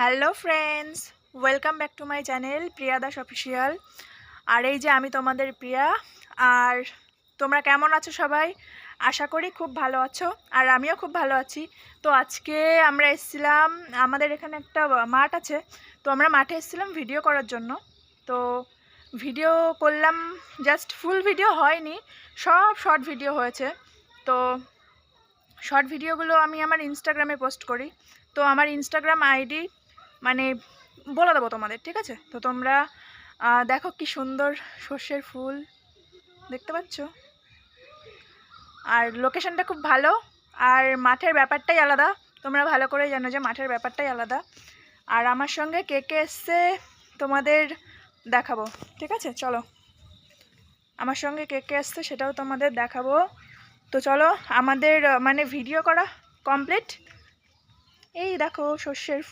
Hello friends, welcome back to my channel Priya Das official. আর এই যে আমি তোমাদের প্রিয়া। আর তোমরা কেমন আছো সবাই? আশা করি খুব ভালো আছো, আর আমিও খুব ভালো আছি। তো আজকে আমরা এসেছিলাম, আমাদের এখানে একটা মাঠ আছে, তো আমরা মাঠে এসেছিলাম ভিডিও করার জন্য। তো ভিডিও করলাম, জাস্ট ফুল ভিডিও হয়নি, সব শর্ট ভিডিও হয়েছে। তো শর্ট ভিডিওগুলো আমি আমার ইনস্টাগ্রামে পোস্ট করি। তো আমার ইনস্টাগ্রাম আইডি মানে বলে দেবো তোমাদের, ঠিক আছে? তো তোমরা দেখো কি সুন্দর সর্ষের ফুল দেখতে পাচ্ছ, আর লোকেশনটা খুব ভালো, আর মাঠের ব্যাপারটাই আলাদা। তোমরা ভালো করে জানো যে মাঠের ব্যাপারটাই আলাদা। আর আমার সঙ্গে কে কে এসছে তোমাদের দেখাবো, ঠিক আছে? চলো, আমার সঙ্গে কে কে এসছে সেটাও তোমাদের দেখাবো। তো চলো, আমাদের মানে ভিডিও করা কমপ্লিট। এই দেখো সর্ষের